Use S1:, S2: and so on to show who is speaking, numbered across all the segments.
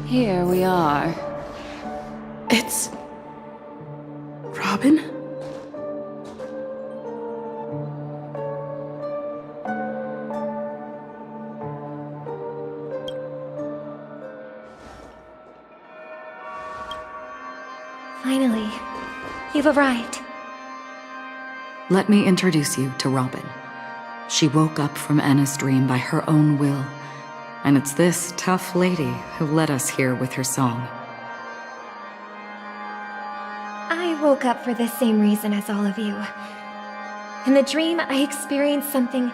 S1: Here we are.
S2: It's... Robin?
S3: Finally, you've arrived.
S1: Let me introduce you to Robin. She woke up from Anna's dream by her own will, and it's this tough lady who led us here with her song.
S3: I woke up for the same reason as all of you. In the dream, I experienced something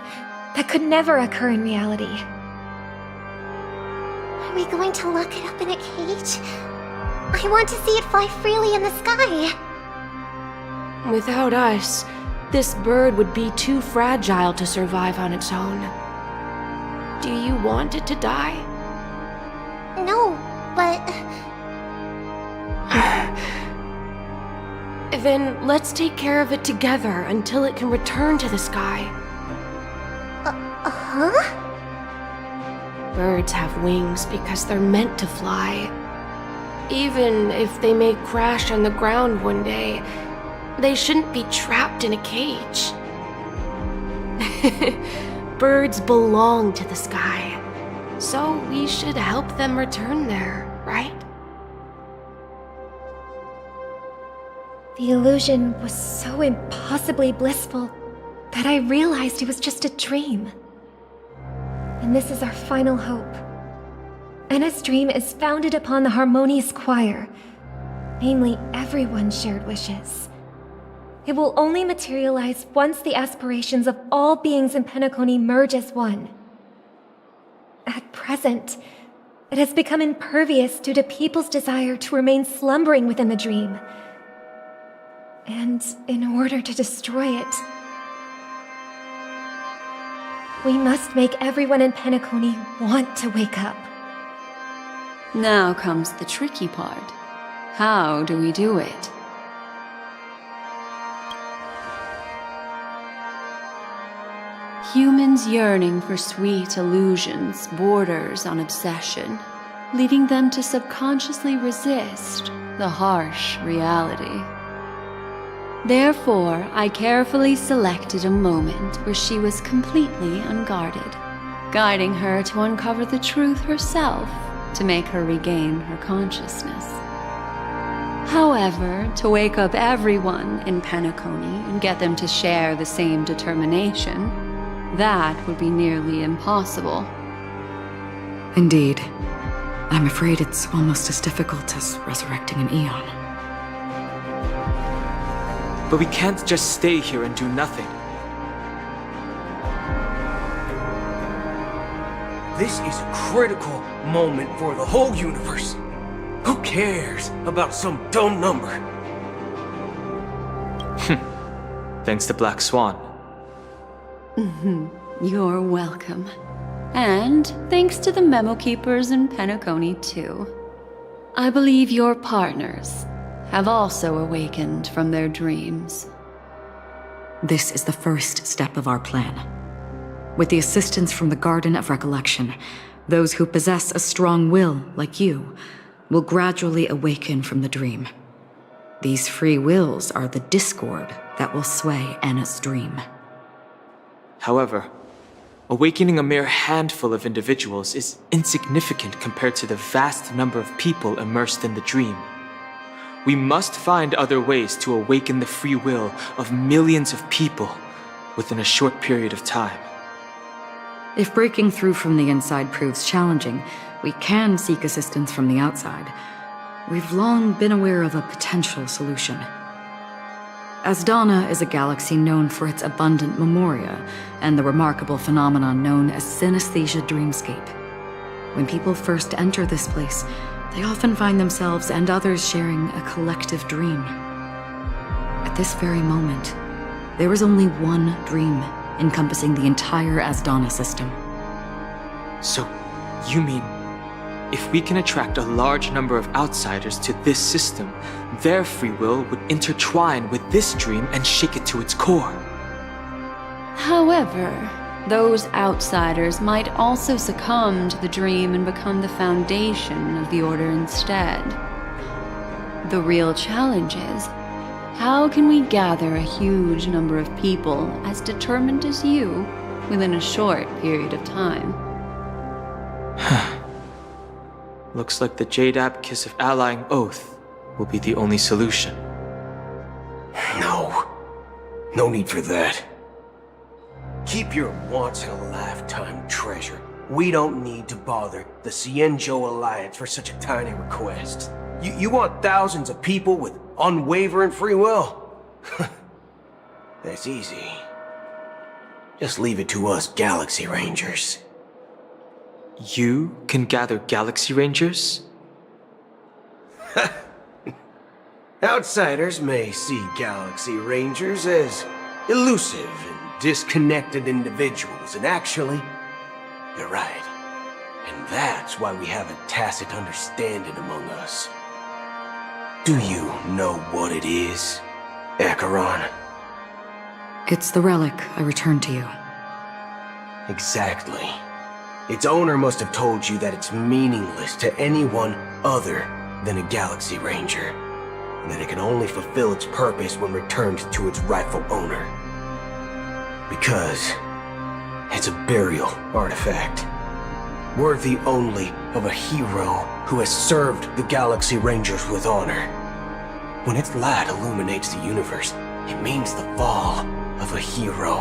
S3: that could never occur in reality.
S4: Are we going to lock it up in a cage? I want to see it fly freely in the sky.
S2: Without us, this bird would be too fragile to survive on its own. Do you want it to die?
S4: No, but...
S2: Then let's take care of it together until it can return to the sky.
S4: Huh?
S2: Birds have wings because they're meant to fly. Even if they may crash on the ground one day, they shouldn't be trapped in a cage. Birds belong to the sky, so we should help them return there, right?
S3: The illusion was so impossibly blissful that I realized it was just a dream. And this is our final hope. Anna's dream is founded upon the harmonious choir, namely everyone's shared wishes. It will only materialize once the aspirations of all beings in Penacony merge as one. At present, it has become impervious due to people's desire to remain slumbering within the dream. And in order to destroy it, we must make everyone in Penacony want to wake up.
S1: Now comes the tricky part. How do we do it? Humans yearning for sweet illusions borders on obsession, leading them to subconsciously resist the harsh reality. Therefore, I carefully selected a moment where she was completely unguarded, guiding her to uncover the truth herself to make her regain her consciousness. However, to wake up everyone in Penacony and get them to share the same determination, that would be nearly impossible. Indeed. I'm afraid it's almost as difficult as resurrecting an Aeon.
S5: But we can't just stay here and do nothing.
S6: This is a critical moment for the whole universe. Who cares about some dumb number?
S5: Thanks to Black Swan.
S1: You're welcome. And thanks to the Memo Keepers in Penacony, too. I believe your partners have also awakened from their dreams. This is the first step of our plan. With the assistance from the Garden of Recollection, those who possess a strong will, like you, will gradually awaken from the dream. These free wills are the discord that will sway Anna's dream.
S5: However, awakening a mere handful of individuals is insignificant compared to the vast number of people immersed in the dream. We must find other ways to awaken the free will of millions of people within a short period of time.
S1: If breaking through from the inside proves challenging, we can seek assistance from the outside. We've long been aware of a potential solution. Asdana is a galaxy known for its abundant memoria and the remarkable phenomenon known as synesthesia dreamscape. When people first enter this place, they often find themselves and others sharing a collective dream. At this very moment, there is only one dream encompassing the entire Asdana system.
S5: So, you mean, if we can attract a large number of outsiders to this system, their free will would intertwine with this dream and shake it to its core?
S1: However, those outsiders might also succumb to the dream and become the foundation of the Order instead. The real challenge is, how can we gather a huge number of people as determined as you within a short period of time?
S5: Looks like the Jade Abacus of Allying Oath will be the only solution.
S6: No need for that. Keep your once-in-a-lifetime treasure. We don't need to bother the Cienjo Alliance for such a tiny request. You want thousands of people with unwavering free will? That's easy. Just leave it to us Galaxy Rangers.
S5: You can gather Galaxy Rangers?
S6: Outsiders may see Galaxy Rangers as elusive and disconnected individuals, and actually, they're right. And that's why we have a tacit understanding among us. Do you know what it is, Acheron?
S7: It's the relic I returned to you.
S6: Exactly. Its owner must have told you that it's meaningless to anyone other than a Galaxy Ranger, and that it can only fulfill its purpose when returned to its rightful owner. Because it's a burial artifact, worthy only of a hero who has served the Galaxy Rangers with honor. When its light illuminates the universe, it means the fall of a hero,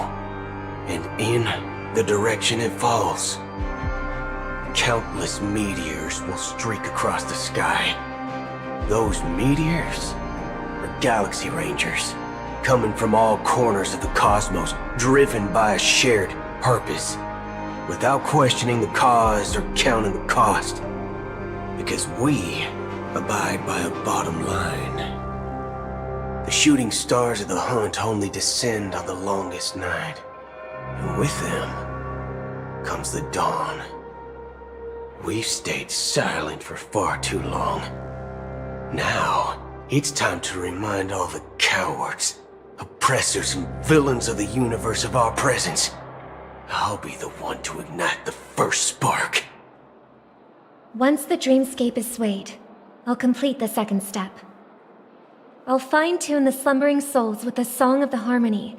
S6: and in the direction it falls, countless meteors will streak across the sky. Those meteors are Galaxy Rangers, coming from all corners of the cosmos, driven by a shared purpose, without questioning the cause or counting the cost. Because we abide by a bottom line. The shooting stars of the hunt only descend on the longest night, and with them comes the dawn. We've stayed silent for far too long. Now, it's time to remind all the cowards, oppressors, and villains of the universe of our presence. I'll be the one to ignite the first spark.
S3: Once the dreamscape is swayed, I'll complete the second step. I'll fine-tune the slumbering souls with the Song of the Harmony,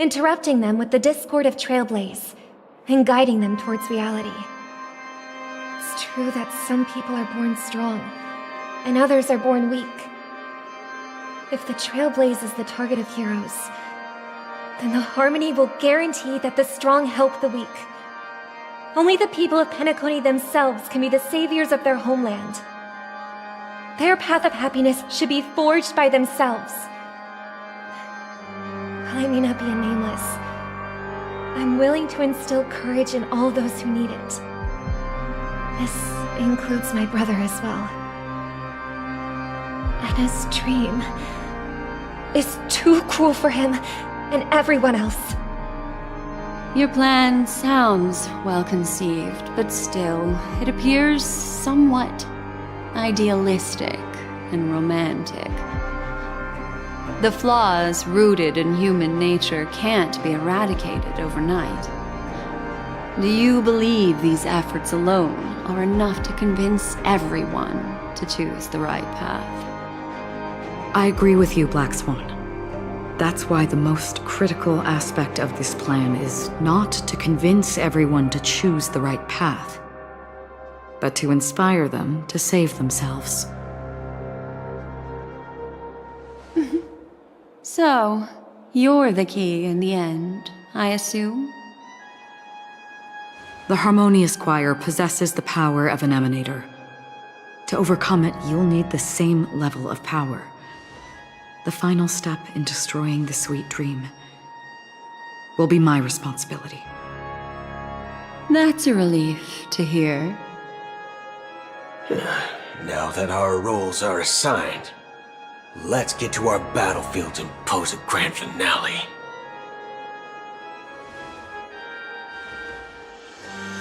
S3: interrupting them with the discord of Trailblaze, and guiding them towards reality. It's true that some people are born strong, and others are born weak. If the Trailblaze is the target of heroes, then the Harmony will guarantee that the strong help the weak. Only the people of Penacony themselves can be the saviors of their homeland. Their path of happiness should be forged by themselves. While I may not be a nameless, I'm willing to instill courage in all those who need it. This includes my brother as well. Anna's dream is too cruel for him and everyone else.
S1: Your plan sounds well conceived, but still, it appears somewhat idealistic and romantic. The flaws rooted in human nature can't be eradicated overnight. Do you believe these efforts alone are enough to convince everyone to choose the right path?
S7: I agree with you, Black Swan. That's why the most critical aspect of this plan is not to convince everyone to choose the right path, but to inspire them to save themselves.
S1: So, you're the key in the end, I assume?
S7: The Harmonious Choir possesses the power of an emanator. To overcome it, you'll need the same level of power. The final step in destroying the sweet dream will be my responsibility.
S1: That's a relief to hear.
S6: Now that our roles are assigned, let's get to our battlefields and pose a grand finale.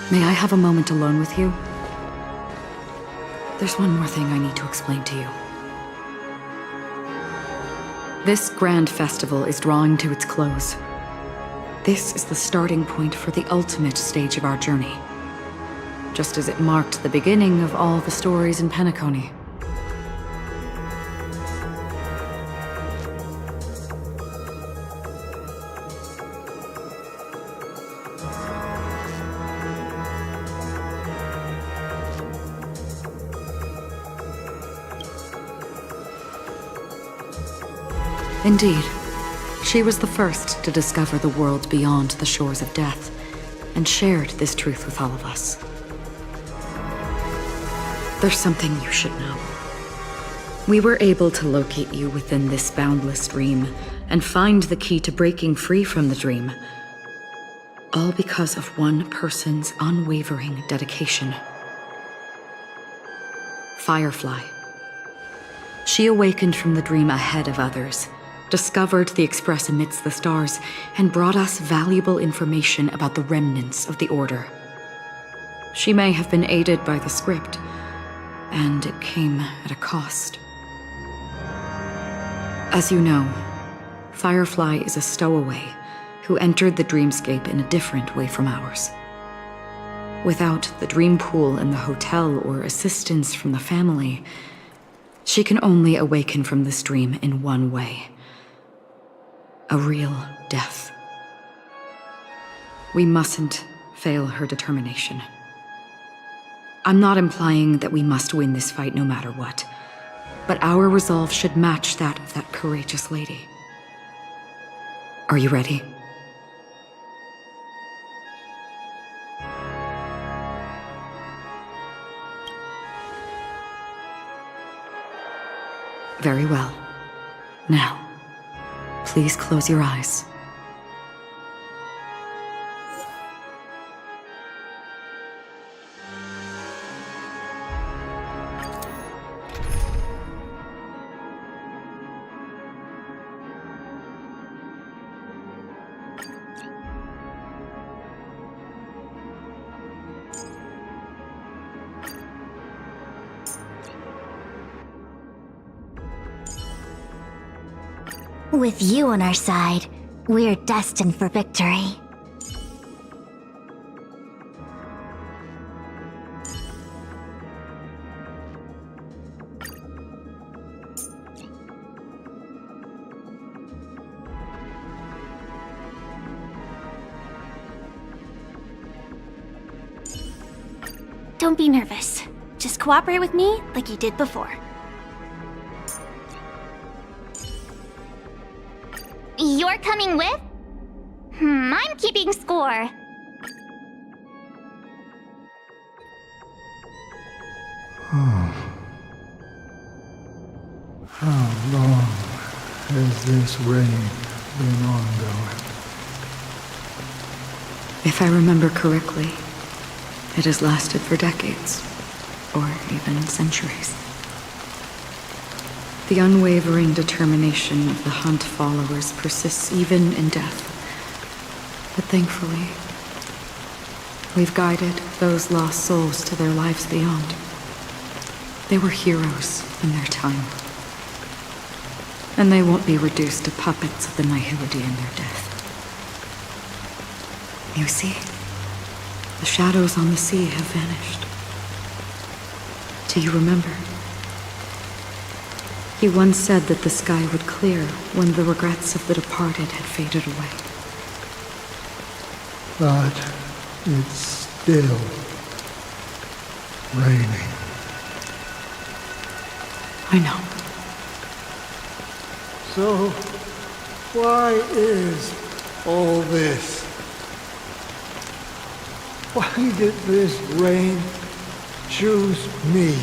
S7: May I have a moment alone with you? There's one more thing I need to explain to you. This grand festival is drawing to its close. This is the starting point for the ultimate stage of our journey. Just as it marked the beginning of all the stories in Penacony. Indeed, she was the first to discover the world beyond the shores of death, and shared this truth with all of us. There's something you should know. We were able to locate you within this boundless dream, and find the key to breaking free from the dream. All because of one person's unwavering dedication. Firefly. She awakened from the dream ahead of others, discovered the Express amidst the stars, and brought us valuable information about the remnants of the Order. She may have been aided by the script, and it came at a cost. As you know, Firefly is a stowaway who entered the dreamscape in a different way from ours. Without the dream pool in the hotel or assistance from the family, she can only awaken from this dream in one way. A real death. We mustn't fail her determination. I'm not implying that we must win this fight no matter what, but our resolve should match that of that courageous lady. Are you ready? Very well. Now, please close your eyes.
S4: With you on our side, we're destined for victory. Don't be nervous. Just cooperate with me like you did before. You're coming with? I'm keeping score.
S8: How long has this reign been ongoing?
S7: If I remember correctly, it has lasted for decades, or even centuries. The unwavering determination of the Hunt followers persists even in death. But thankfully, we've guided those lost souls to their lives beyond. They were heroes in their time. And they won't be reduced to puppets of the Nihility in their death. You see, the shadows on the sea have vanished. Do you remember? He once said that the sky would clear when the regrets of the departed had faded away.
S8: But it's still raining.
S7: I know.
S8: So, why is all this? Why did this rain choose me?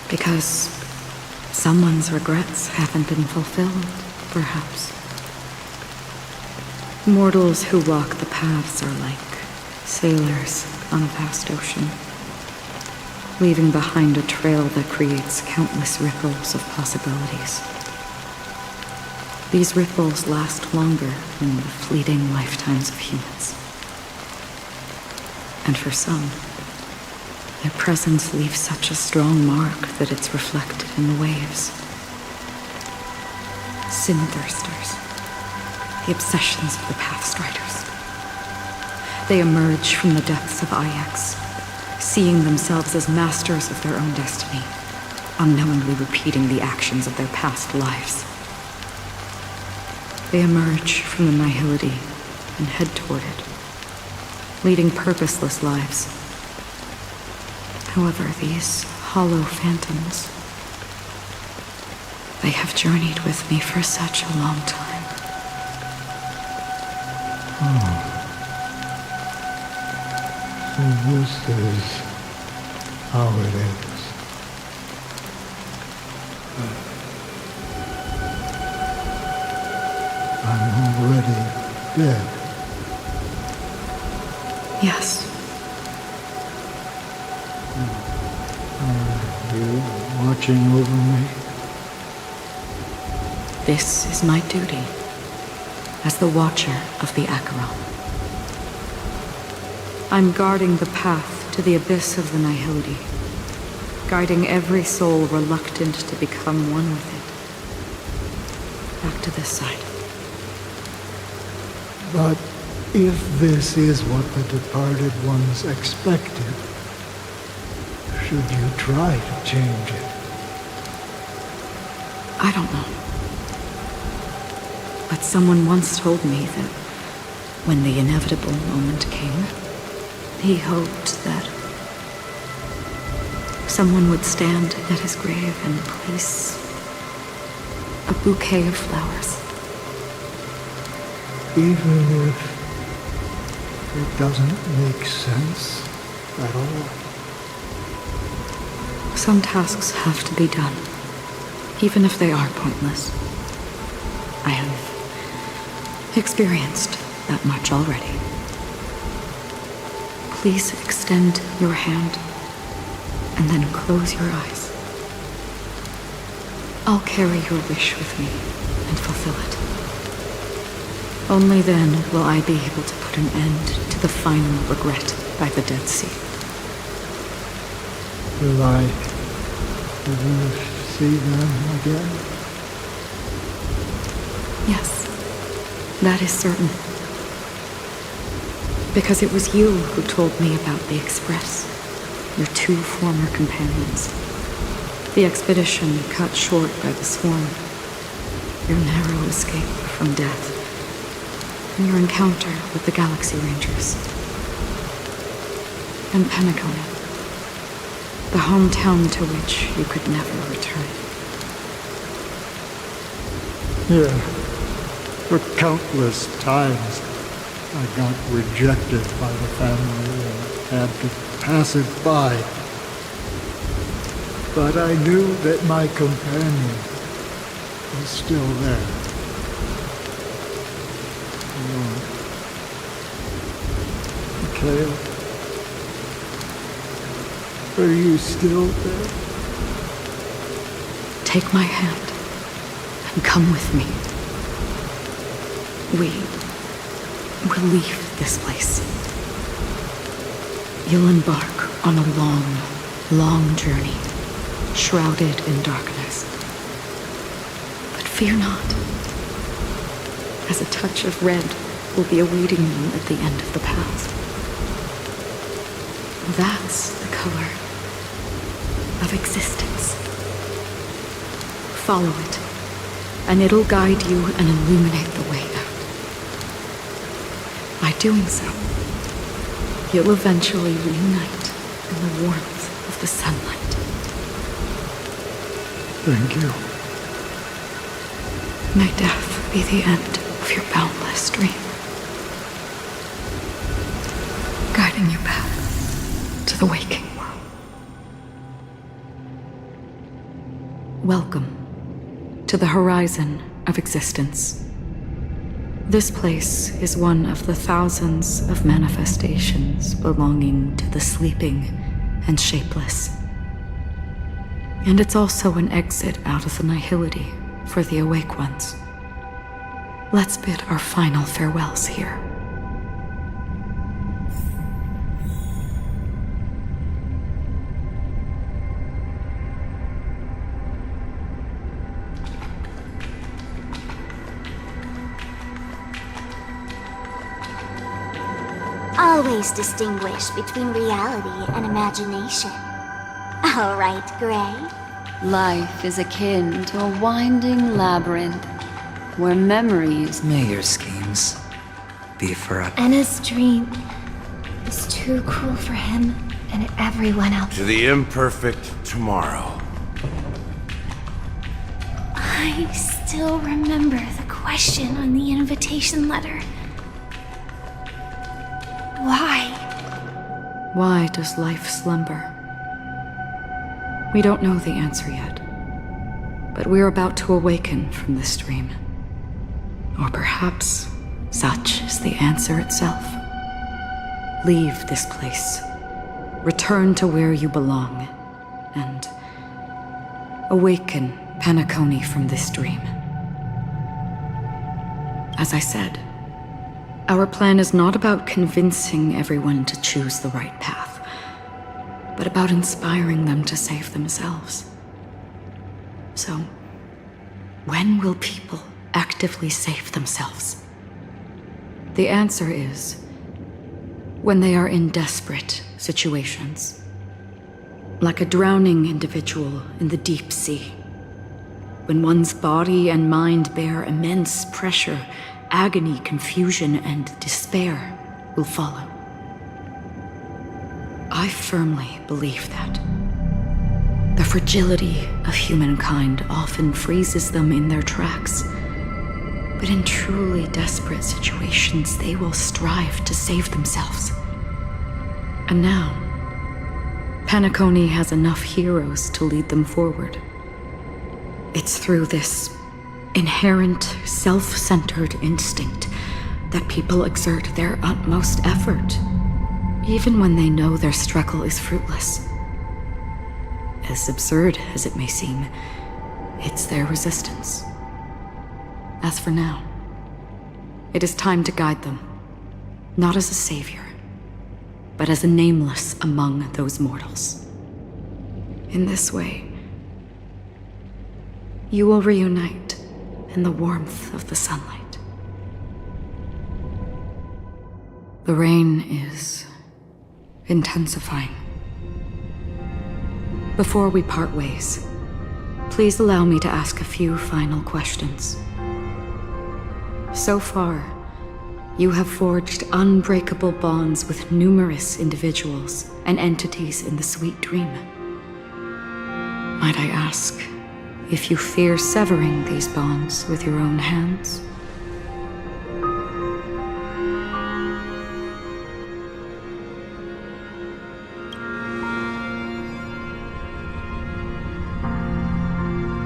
S7: Because someone's regrets haven't been fulfilled, perhaps. Mortals who walk the paths are like sailors on a vast ocean, leaving behind a trail that creates countless ripples of possibilities. These ripples last longer than the fleeting lifetimes of humans. And for some, their presence leaves such a strong mark that it's reflected in the waves. Sin thirsters. the obsessions of the Pathstriders. They emerge from the depths of Ix, seeing themselves as masters of their own destiny, unknowingly repeating the actions of their past lives. They emerge from the nihility and head toward it, leading purposeless lives. However, these hollow phantoms, they have journeyed with me for such a long time.
S8: So this is how it ends. I'm already dead.
S7: Yes,
S8: Are you watching over me?
S7: this is my duty as the Watcher of the Acheron. I'm guarding the path to the abyss of the nihility, guiding every soul reluctant to become one with it. Back to this side.
S8: But if this is what the departed ones expected, should you try to change it?
S7: I don't know. But someone once told me that when the inevitable moment came, he hoped that someone would stand at his grave and place a bouquet of flowers.
S8: Even if it doesn't make sense at all.
S7: Some tasks have to be done, even if they are pointless. I have experienced that much already. Please extend your hand and then close your eyes. I'll carry your wish with me and fulfill it. Only then will I be able to put an end to the final regret by the Dead Sea.
S8: Will I ever see them again?
S7: Yes, that is certain. Because it was you who told me about the Express, your two former companions. The expedition cut short by the swarm, your narrow escape from death, and your encounter with the Galaxy Rangers. And Penacony, the hometown to which you could never return.
S8: Yeah. For countless times, I got rejected by the family and had to pass it by. But I knew that my companion was still there. Mikhail, are you still there?
S7: Take my hand and come with me. We will leave this place. You'll embark on a long, long journey, shrouded in darkness. But fear not, as a touch of red will be awaiting you at the end of the path. That's the color of existence. Follow it, and it'll guide you and illuminate the way out. By doing so, you'll eventually reunite in the warmth of the sunlight.
S8: Thank you.
S7: May death be the end of your boundless dream, guiding you back to the waking world. Welcome to the horizon of existence. This place is one of the thousands of manifestations belonging to the sleeping and shapeless. And it's also an exit out of the nihility for the awake ones. Let's bid our final farewells here.
S4: Always distinguish between reality and imagination. All right, Gray.
S1: Life is akin to a winding labyrinth where memories.
S9: May your schemes be forever.
S3: Enna's dream is too cruel for him and everyone else.
S10: To the imperfect tomorrow.
S4: I still remember the question on the invitation letter. Why?
S7: Why does life slumber? We don't know the answer yet, but we're about to awaken from this dream. Or perhaps such is the answer itself. Leave this place, return to where you belong, and awaken Penacony from this dream. As I said, our plan is not about convincing everyone to choose the right path, but about inspiring them to save themselves. So, when will people actively save themselves? The answer is when they are in desperate situations, like a drowning individual in the deep sea. When one's body and mind bear immense pressure, agony, confusion, and despair will follow. I firmly believe that. The fragility of humankind often freezes them in their tracks. But in truly desperate situations, they will strive to save themselves. And now, Penacony has enough heroes to lead them forward. It's through this inherent, self-centered instinct that people exert their utmost effort, even when they know their struggle is fruitless. As absurd as it may seem, it's their resistance. As for now, it is time to guide them, not as a savior, but as a nameless among those mortals. In this way, you will reunite in the warmth of the sunlight. The rain is intensifying. Before we part ways, please allow me to ask a few final questions. So far, you have forged unbreakable bonds with numerous individuals and entities in the Sweet Dream. Might I ask if you fear severing these bonds with your own hands?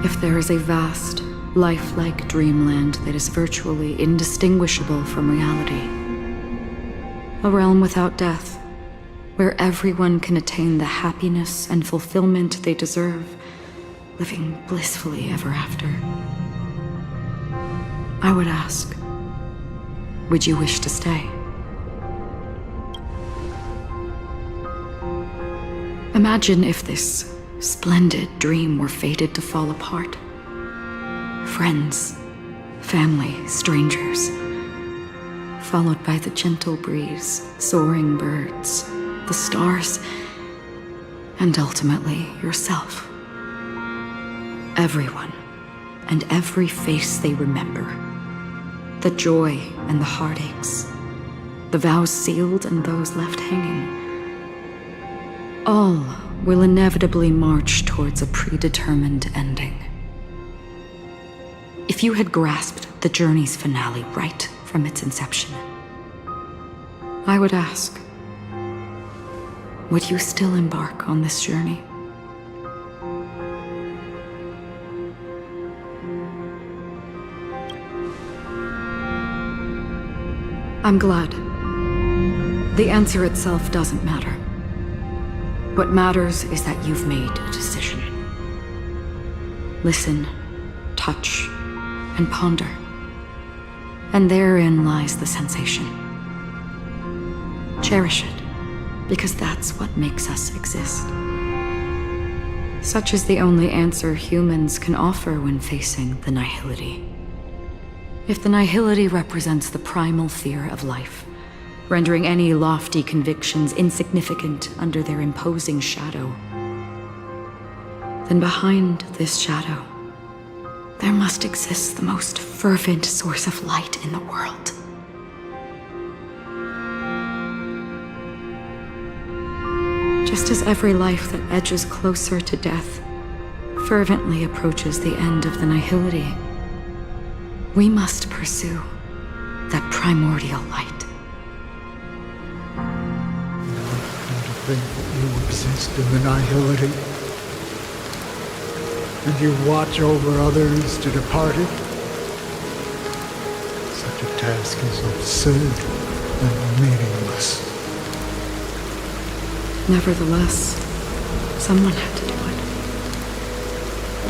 S7: If there is a vast, lifelike dreamland that is virtually indistinguishable from reality, a realm without death, where everyone can attain the happiness and fulfillment they deserve, living blissfully ever after, I would ask, would you wish to stay? Imagine if this splendid dream were fated to fall apart. Friends, family, strangers, followed by the gentle breeze, soaring birds, the stars, and ultimately yourself. Everyone, and every face they remember. The joy and the heartaches, the vows sealed and those left hanging. All will inevitably march towards a predetermined ending. If you had grasped the journey's finale right from its inception, I would ask, would you still embark on this journey? I'm glad. The answer itself doesn't matter. What matters is that you've made a decision. Listen, touch, and ponder. And therein lies the sensation. Cherish it, because that's what makes us exist. Such is the only answer humans can offer when facing the nihility. If the nihility represents the primal fear of life, rendering any lofty convictions insignificant under their imposing shadow. Then behind this shadow, there must exist the most fervent source of light in the world. Just as every life that edges closer to death fervently approaches the end of the nihility, we must pursue that primordial light.
S8: And to think that you exist in the nihility, and you watch over others to depart it. Such a task is absurd and meaningless.
S7: Nevertheless, someone had to do it.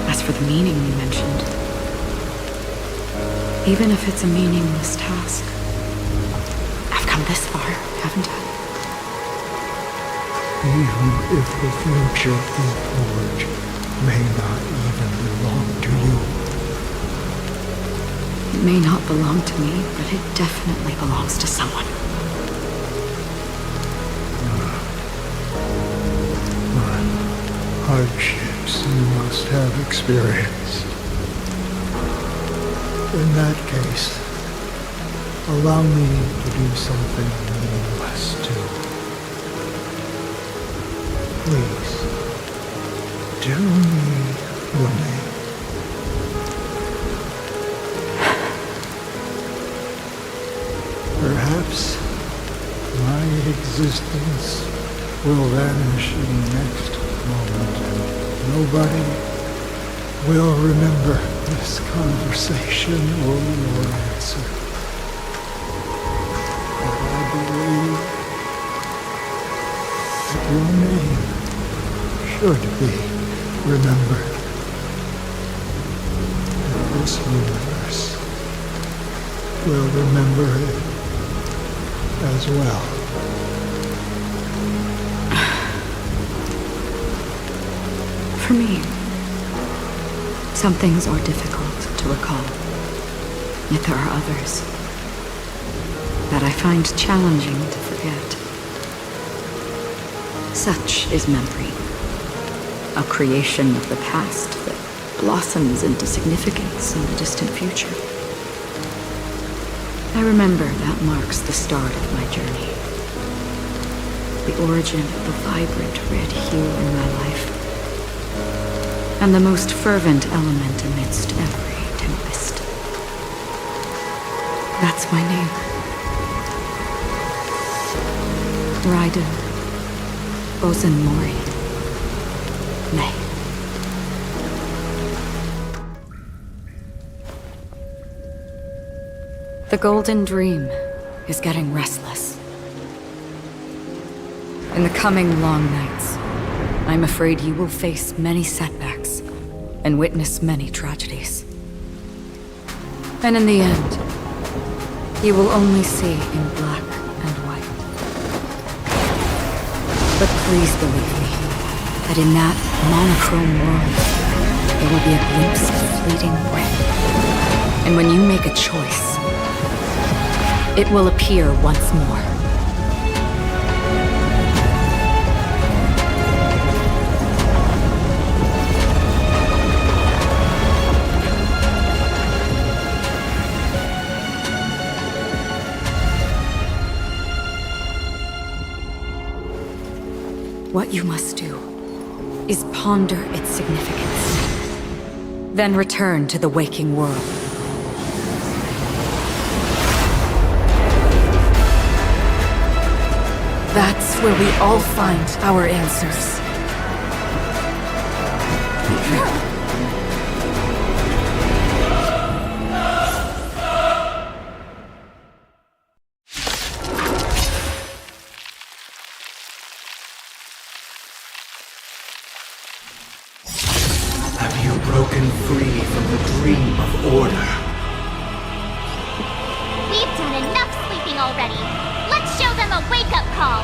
S7: As for the meaning you mentioned, even if it's a meaningless task, I've come this far, haven't I?
S8: Even if the future you forge may not even belong to you.
S7: It may not belong to me, but it definitely belongs to someone.
S8: What hardships you must have experienced. In that case, allow me to do something meaningless too. Please, tell me your name. Perhaps my existence will vanish in the next moment, and nobody will remember this conversation or your answer. But I believe that your name should be remembered. And this universe will remember it as well.
S7: For me, some things are difficult to recall, yet there are others that I find challenging to forget. Such is memory, a creation of the past that blossoms into significance in the distant future. I remember that marks the start of my journey, the origin of the vibrant red hue in my life, and the most fervent element amidst every tempest. That's my name. Raiden Bozen Mori. May. The Golden Dream is getting restless. In the coming long nights, I'm afraid you will face many setbacks and witness many tragedies. And in the end, you will only see in black and white. But please believe me, that in that monochrome world, there will be a glimpse of fleeting red. And when you make a choice, it will appear once more. What you must do is ponder its significance, then return to the waking world. That's where we all find our answers.
S6: Have you broken free from the dream of order?
S4: We've done enough sleeping already. Let's show them a wake-up call.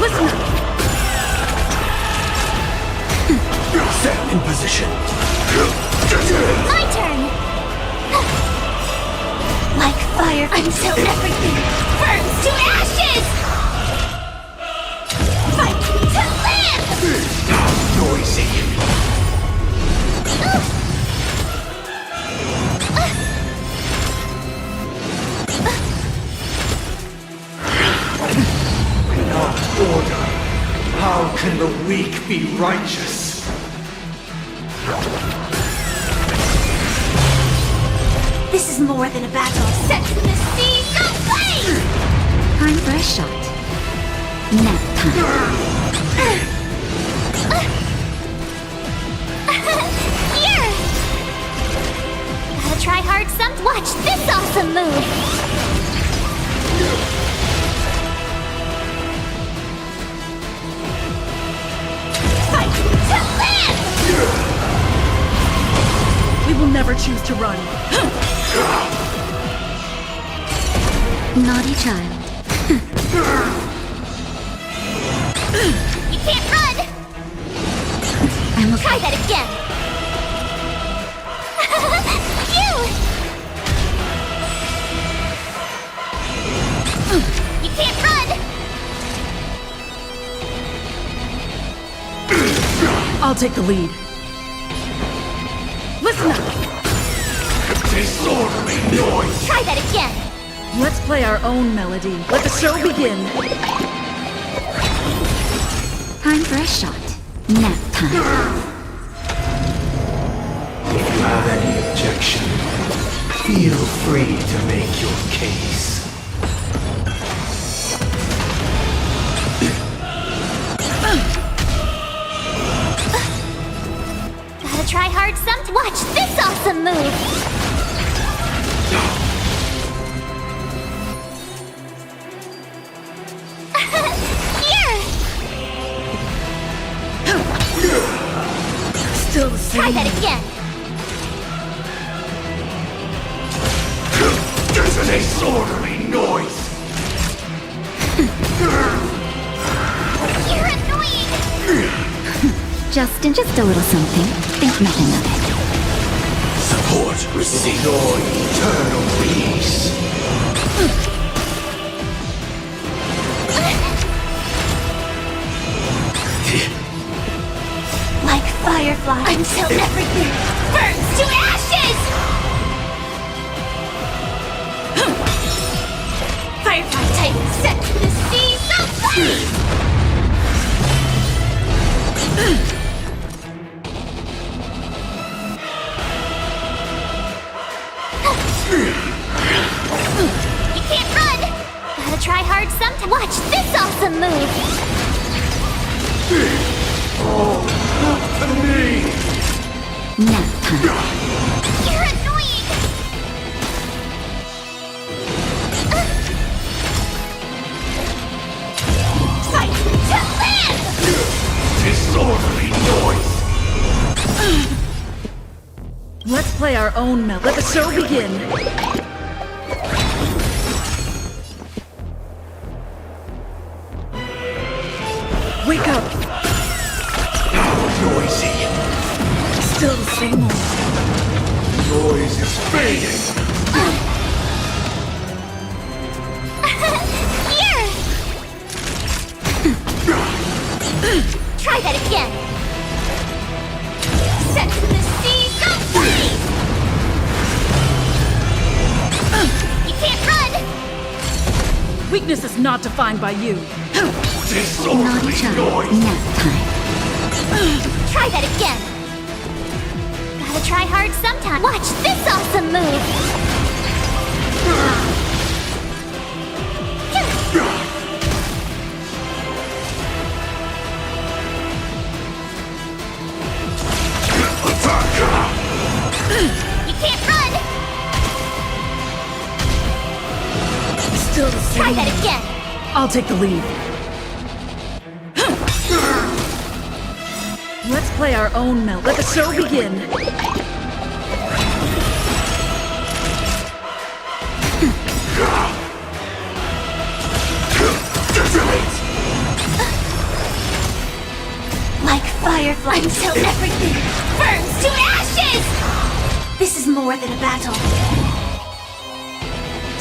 S6: Listen! Set in position.
S4: My turn! Like fire from until everything burns to ashes! Fight to live!
S6: Noisy.
S10: Order. How can the weak be righteous?
S4: This is more than a battle. Set the seas aflame!
S1: Time for a shot. Nap time.
S4: Here! Gotta try hard some. Watch this awesome move! Fight to live!
S7: We will never choose to run.
S1: Naughty child.
S4: You can't run!
S1: I'm okay.
S4: Try that again! You can't run!
S7: I'll take the lead. Listen up!
S10: Disorderly noise!
S4: Try that again!
S7: Let's play our own melody. Let the show begin.
S1: Time for a shot. Nap time.
S6: If you have any objection, feel free to make your case.
S4: Gotta try hard some. Watch this awesome move! Here!
S7: Still the same.
S4: Try that again!
S10: Disorderly noise!
S4: You're annoying!
S1: Just a little something. Think nothing of it.
S6: Support received. Your eternal peace.
S4: Like firefly until everything burns to ashes! Firefly Titan set to the seas aflame! You can't run! Gotta try hard sometime. Watch this awesome move!
S10: To me!
S1: Nap time.
S4: You're annoying! Fight to live!
S10: Disorderly noise!
S7: Let's play our own melody. Let the show begin. Wake up!
S10: Noisy!
S7: Still the same old.
S10: Noise is fading!
S4: Here! Try that again! Set the seas aflame! You can't run!
S7: Weakness is not defined by you.
S1: Naughty
S10: Disorderly
S1: child.
S10: noise!
S1: Nap time.
S4: Try that again! Gotta try hard sometime. Watch this awesome move! You can't run!
S7: Still the same.
S4: Try that again!
S7: I'll take the lead. Let's play our own melody. Let the show begin.
S4: Like firefly until everything burns to ashes! This is more than a battle.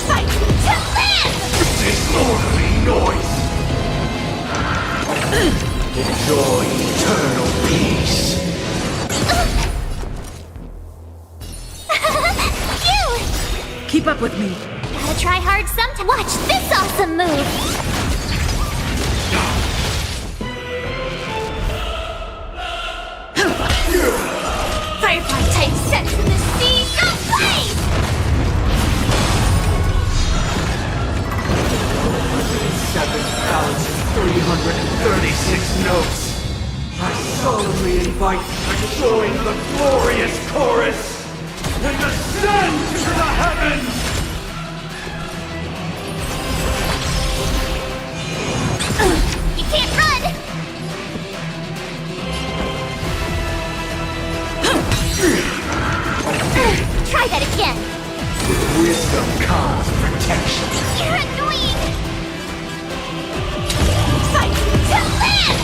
S4: Fight
S10: Disorderly noise! Enjoy eternal peace!
S4: Phew!
S7: Keep up with me.
S4: Gotta try hard sometime. Watch this awesome move! Firefly type sets in the sea, go play!
S10: 7,336 notes. I solemnly invite you to join the glorious chorus and ascend to the heavens!
S4: You can't run! Try that again!
S10: Wisdom comes protection.
S4: You're annoying! Fight to live!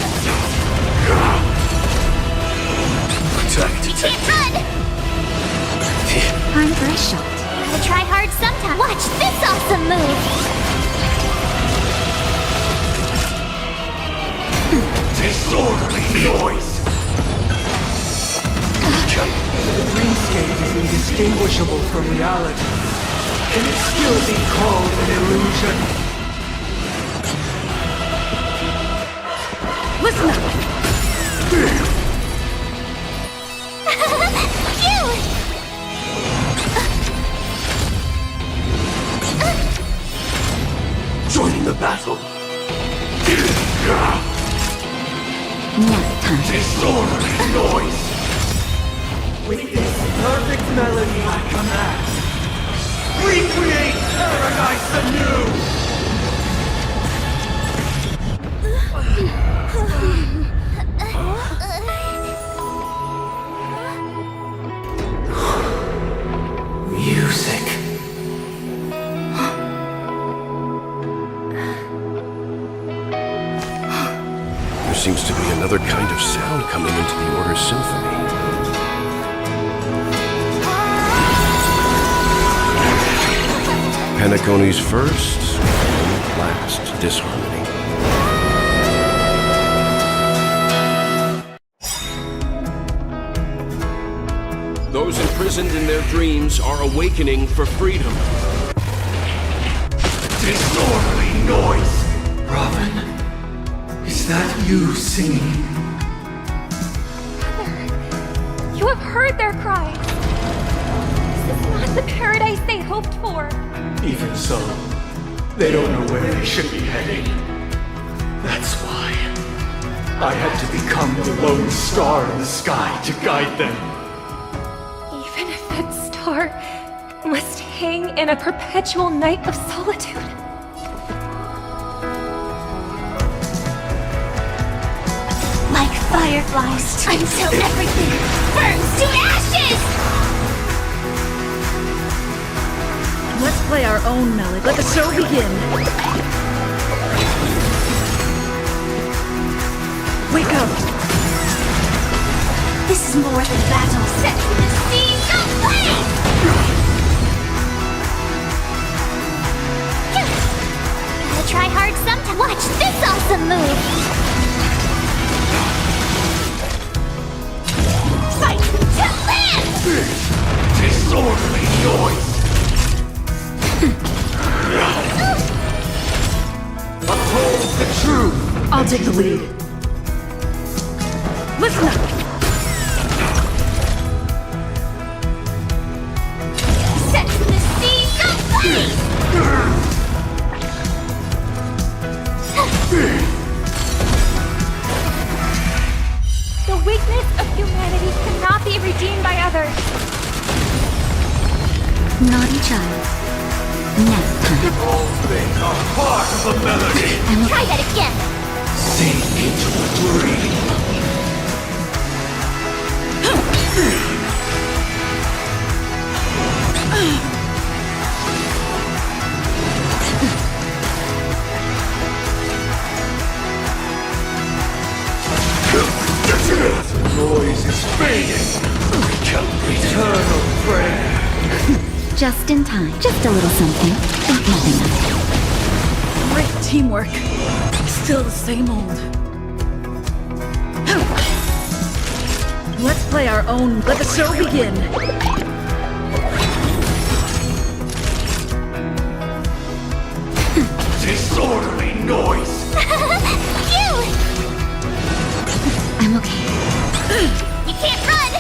S10: Protect.
S4: You can't run!
S3: Time for a shot.
S4: Gotta try hard sometime. Watch this awesome move!
S10: Disorderly noise! The dreamscape is indistinguishable from reality. Can it still be called an illusion?
S7: Listen up.
S4: Phew!
S10: Joining the battle.
S4: Nap time.
S10: Disorderly noise! With this perfect melody I command, recreate paradise anew! Music.
S6: There seems to be another kind of sound coming into the Order's symphony. Penacony's first and last disharmony. Those imprisoned in their dreams are awakening for freedom.
S10: Disorderly noise! Robin, is that you singing?
S3: You have heard their cries. This is not the paradise they hoped for.
S10: Even so, they don't know where they should be heading. That's why I had to become the lone star in the sky to guide them.
S3: Even if that star must hang in a perpetual night of solitude.
S4: Like fireflies until everything burns to ashes!
S7: Let's play our own melody. Let the show begin. Wake up.
S4: This is more than battle. Set to the sea, go play! Gotta try hard sometime. Watch this awesome move! Fight to live!
S10: Disorderly noise! Uphold the truth!
S7: I'll take the lead. Listen up.
S4: Set to the sea, go play!
S3: The weakness of humanity cannot be redeemed by others.
S4: Naughty child. Nap time.
S10: All things are part of the melody!
S4: Try that again!
S10: Sink into a dream! The noise is fading! Eternal prayer!
S4: Just in time. Just a little something. Think nothing of it.
S7: Great teamwork. Still the same old. Let's play our own. Let the show begin.
S10: Disorderly noise!
S4: Phew! I'm okay. You can't run!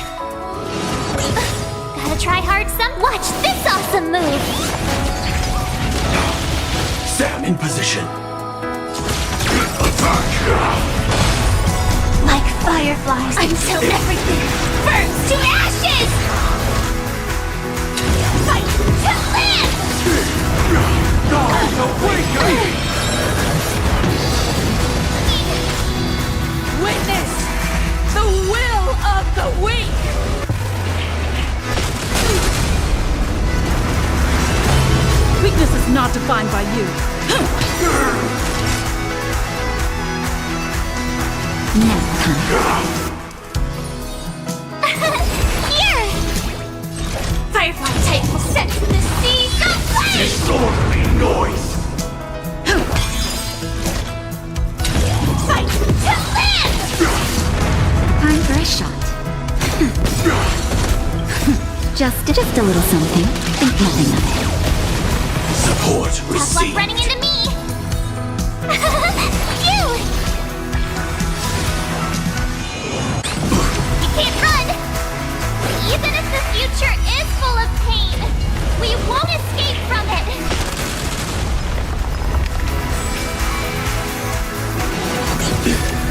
S4: Gotta try hard some. Watch this awesome move!
S6: Sam in position. Attack!
S4: Like fireflies until everything burns to ashes! Fight to live!
S10: Guards awaken!
S7: Witness the will of the weak! Weakness is not defined by you.
S4: Here! Firefly type will set to the seas aflame!
S10: Disorderly noise!
S4: Fight to live!
S1: Time for a shot. just a little something. Think nothing of it.
S6: Support
S4: Tough luck
S6: received.
S4: running into me! Phew! You can't run! Even if the future is full of pain, we won't escape from it!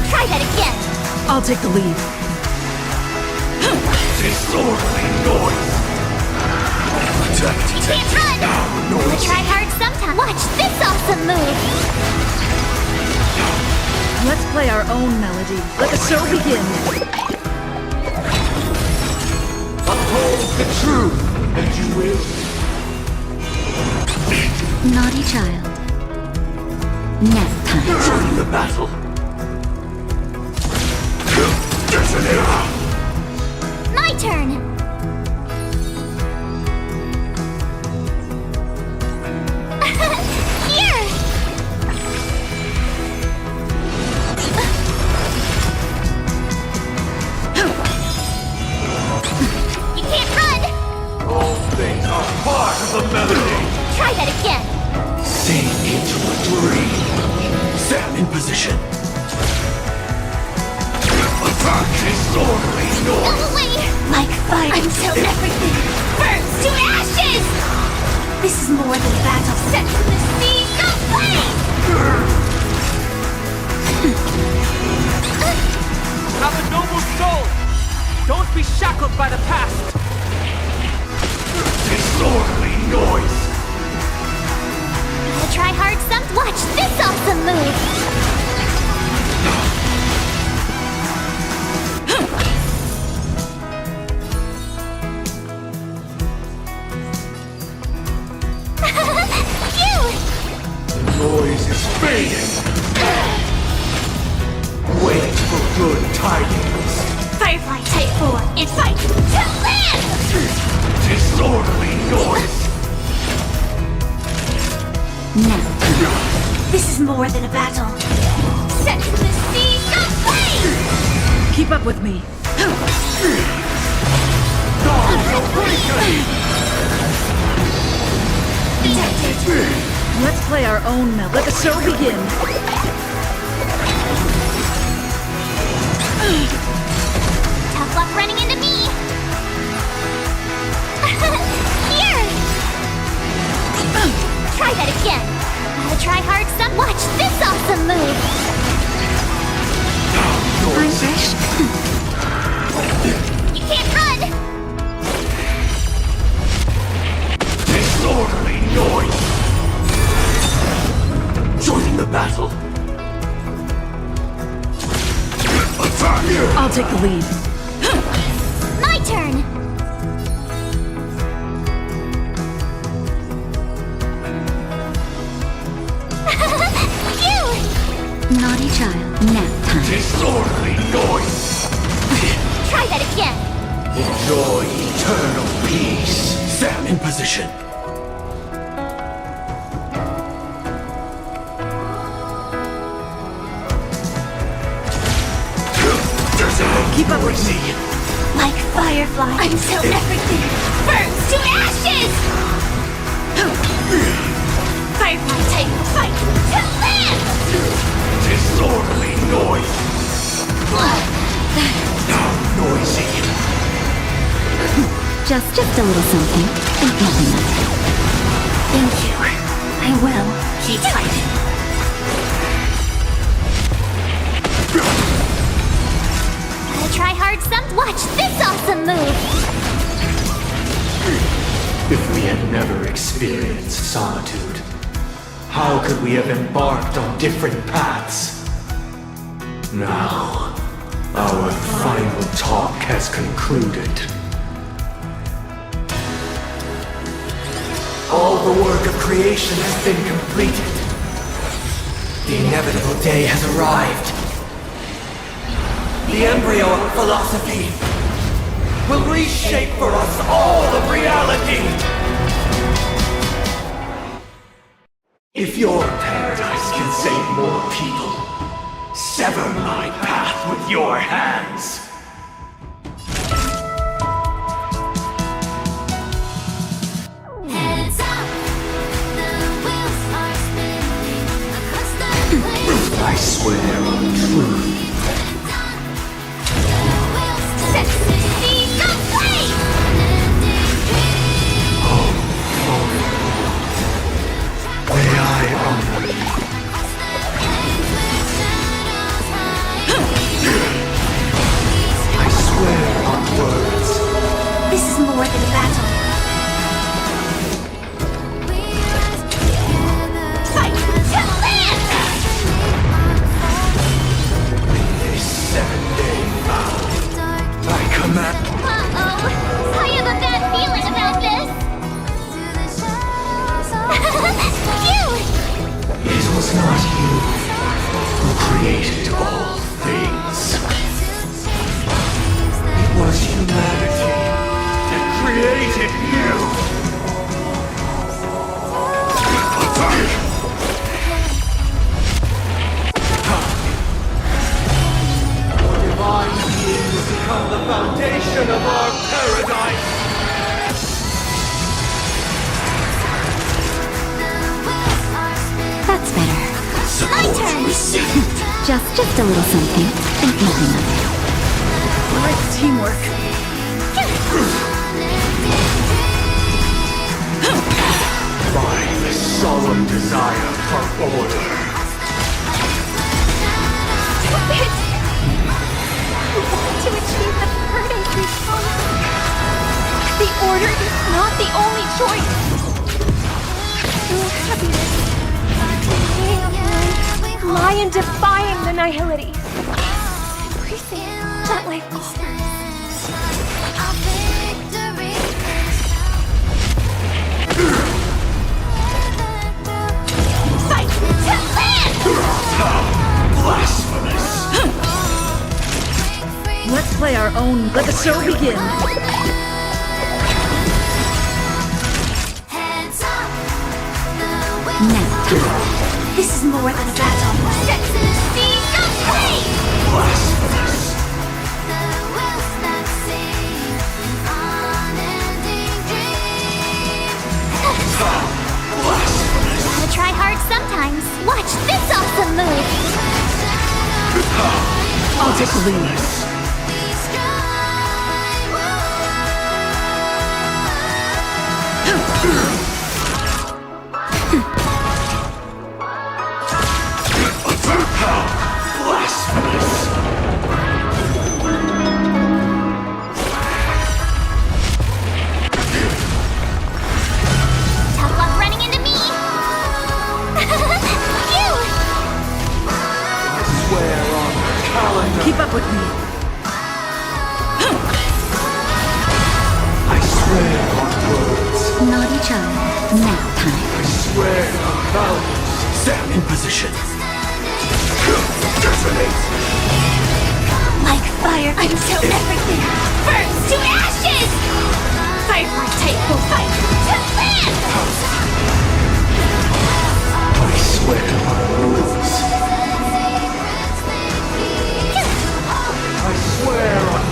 S4: Try that again!
S7: I'll take the lead.
S10: Disorderly noise!
S6: Protect.
S4: You can't run! Gotta try hard sometime. Watch this awesome move!
S7: Let's play our own melody. Let the show begin.
S10: Uphold the truth, and you will.
S1: Naughty child. Nap time.
S10: Join the battle. Detonator!
S4: My turn! Here! You can't run!
S10: All things are part of the melody.
S4: Try that again!
S6: Sink into a dream. Sam in position.
S10: Attack! Disorderly
S4: Go
S10: noise!
S4: away! Like fire until everything burns to ashes! This is more than a battle set to the seas aflame!
S5: Have a noble soul! Don't be shackled by the past!
S10: Disorderly noise!
S4: Gotta try hard some. Watch this awesome move! Phew!
S10: Noise is fading! Wait for good tidings!
S4: Firefly Type 4, it's fight to live!
S10: Disorderly noise!
S4: This is more than a battle. Set to the seas aflame!
S7: Keep up with me.
S10: Guards awaken!
S7: Let's play our own melody. Let the show begin.
S4: Tough luck running into me! Here! Try that again! Gotta try hard some. Watch this awesome move! I'm fresh. You can't run!
S10: Disorderly noise! Joining the battle! Attack!
S7: I'll take the lead.
S4: My turn! Phew!
S1: Naughty child. Nap time.
S10: Disorderly noise!
S4: Try that again!
S6: Enjoy eternal peace. Sam in position.
S10: noisy.
S4: Like firefly until everything burns to ashes! Firefly type will fight to live!
S10: Disorderly noise. Now noisy.
S4: Just a little something. Think nothing of it. Thank you. I will keep fighting. Gotta try hard some. Watch this awesome move!
S10: If we had never experienced solitude, how could we have embarked on different paths? Now, our final talk has concluded. All the work of creation has been completed. The inevitable day has arrived. The embryo of philosophy will reshape for us all of reality. If your paradise can save more people, sever my path with your hands.
S4: Heads up, the wheels are spinning across the place.
S10: I swear on truth.
S4: Set the seas aflame!
S10: May I honor you. I swear on words.
S4: This is more than a battle. Fight to live!
S10: This 7-day vow, I command.
S4: Uh-oh. I have a bad feeling about this. Phew!
S10: It was not you who created all things. It was humanity that created you. Your divine being will become the foundation of our paradise.
S4: That's better. My turn! Just a little something. Think nothing of it.
S7: Great teamwork.
S10: By the solemn desire for order.
S3: To achieve the paradise response. The order is not the only choice. True happiness lie in defying the nihility. Embracing that life offers.
S4: Fight to live!
S10: Blasphemous!
S7: Let's play our own. Let the show begin.
S4: Now, this is more than a battle. Set to the seas aflame!
S10: Blasphemous! Blasphemous!
S4: Gotta try hard sometimes. Watch this awesome move!
S7: I'll take the lead.
S10: Blasphemous!
S4: Tough luck running into me! Phew!
S10: I swear on the calendar.
S7: Keep up with me.
S10: I swear on words.
S4: Naughty child. Now time.
S10: I swear on values. Stand in position. Detonate.
S4: Like fire until everything burns to ashes! Firefly type will fight to live!
S10: I swear on rules. I swear on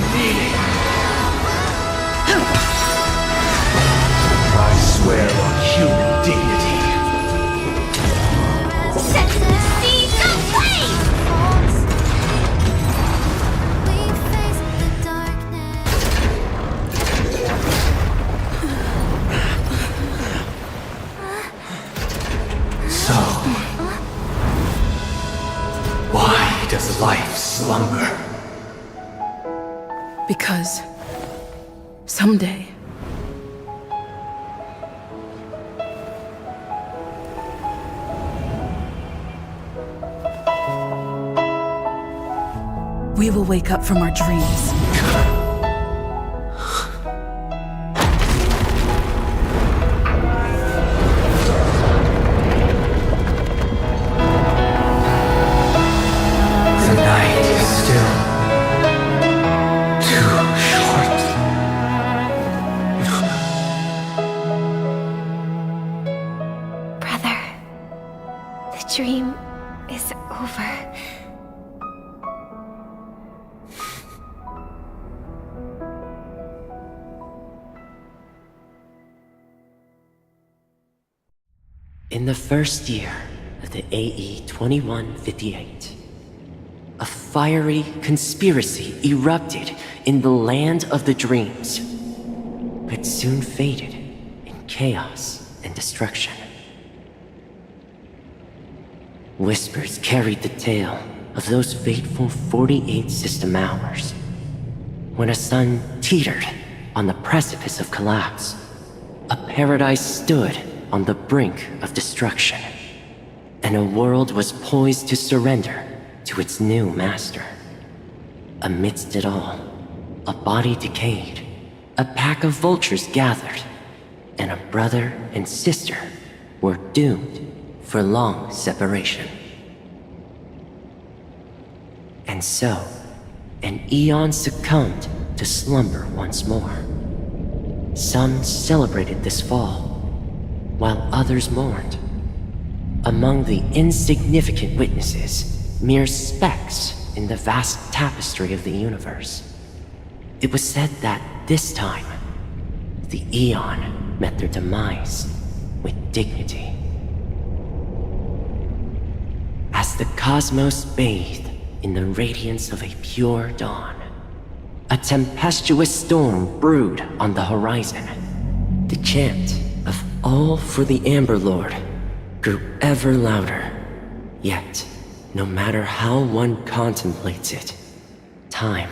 S6: life slumber?
S11: Because someday we will wake up from our dreams.
S6: The night is still too short.
S3: Brother, the dream is over.
S12: In the first year of the AE 2158, a fiery conspiracy erupted in the land of the dreams, but soon faded in chaos and destruction. Whispers carried the tale of those fateful 48 system hours, when a sun teetered on the precipice of collapse. A paradise stood on the brink of destruction, and a world was poised to surrender to its new master. Amidst it all, a body decayed, a pack of vultures gathered, and a brother and sister were doomed for long separation. And so, an eon succumbed to slumber once more. Some celebrated this fall, while others mourned. Among the insignificant witnesses, mere specks in the vast tapestry of the universe, it was said that this time, the Eon met their demise with dignity. As the cosmos bathed in the radiance of a pure dawn, a tempestuous storm brewed on the horizon. The chant of "All for the Amber Lord" grew ever louder. Yet, no matter how one contemplates it, time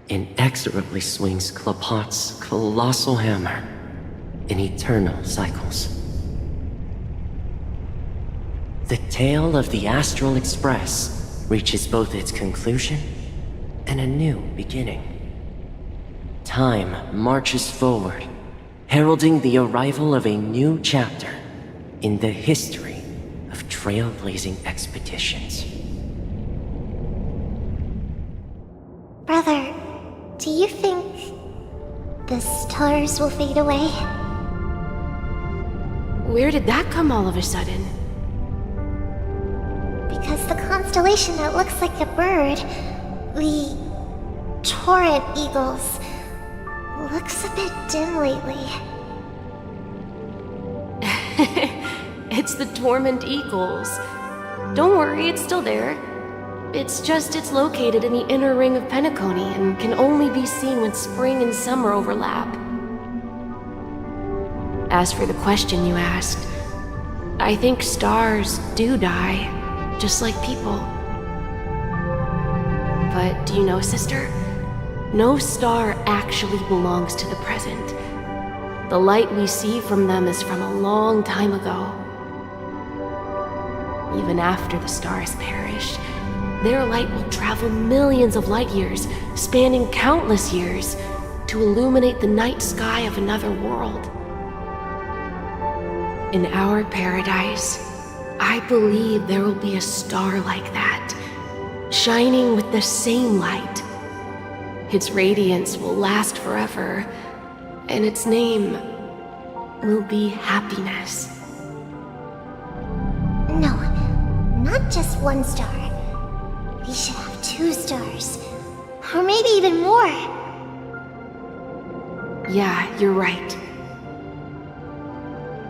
S12: inexorably swings Klapot's colossal hammer in eternal cycles. The tale of the Astral Express reaches both its conclusion and a new beginning. Time marches forward, heralding the arrival of a new chapter in the history of trailblazing expeditions.
S4: Brother, do you think the stars will fade away?
S2: Where did that come all of a sudden?
S4: Because the constellation that looks like a bird, the Torrent Eagles, looks a bit dim lately.
S2: It's the Torment Eagles. Don't worry, it's still there. It's just it's located in the inner ring of Penacony and can only be seen when spring and summer overlap. As for the question you asked, I think stars do die, just like people. But do you know, sister? No star actually belongs to the present. The light we see from them is from a long time ago. Even after the stars perished, their light will travel millions of light years, spanning countless years, to illuminate the night sky of another world. In our paradise, I believe there will be a star like that, shining with the same light. Its radiance will last forever, and its name will be happiness.
S4: No, not just one star. We should have 2 stars. Or maybe even more.
S2: Yeah, you're right.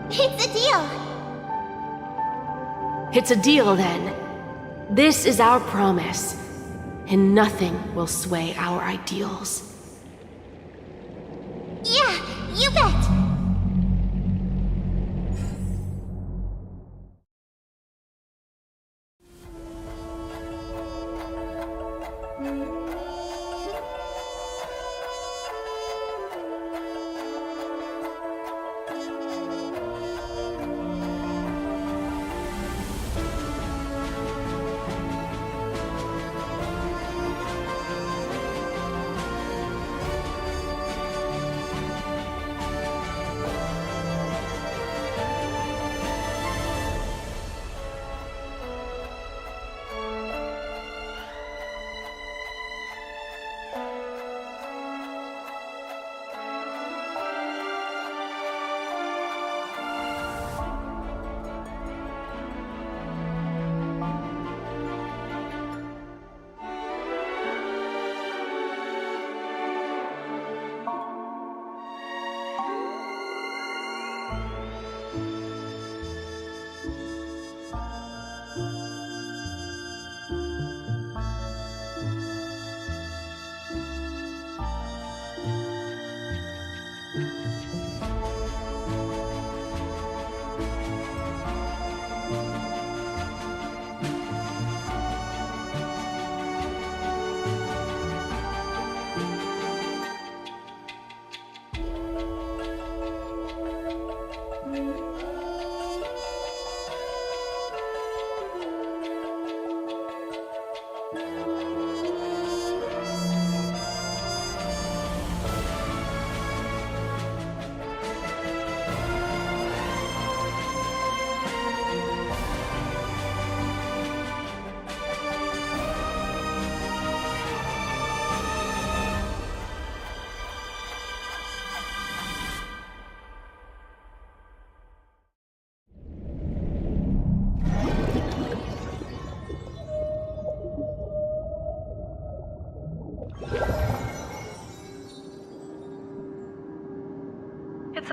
S4: It's a deal.
S2: It's a deal then. This is our promise, and nothing will sway our ideals.
S4: Yeah, you bet.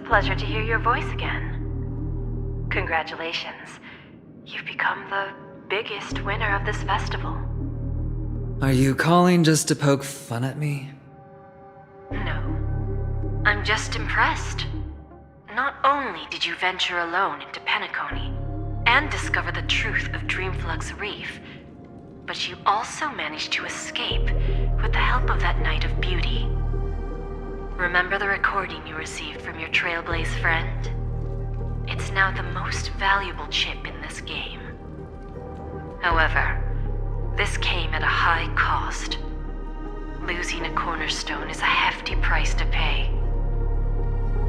S13: Pleasure to hear your voice again. Congratulations. You've become the biggest winner of this festival.
S9: Are you calling just to poke fun at me?
S13: No. I'm just impressed. Not only did you venture alone into Penacony and discover the truth of Dreamflux Reef, but you also managed to escape with the help of that Knight of Beauty. Remember the recording you received from your Trailblaze friend? It's now the most valuable chip in this game. However, this came at a high cost. Losing a cornerstone is a hefty price to pay.